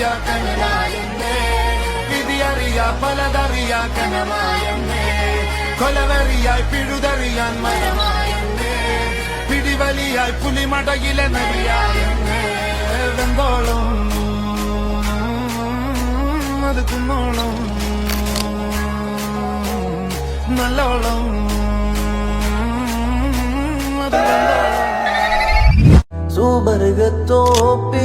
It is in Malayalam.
പലതറിയ കനലായെന്നേ വിധിയറിയ പലതറിയ കനമായെന്നേ കൊലവെറിയായി പിഴുതറിയാൻ മരമായെന്നേ പിടിവലിയായി പുലിമടയിലെ നദിയായെന്നേ വെന്തോളം അത് കുന്നോളം നല്ലോളം അത് സുബർഗത്തോപ്പി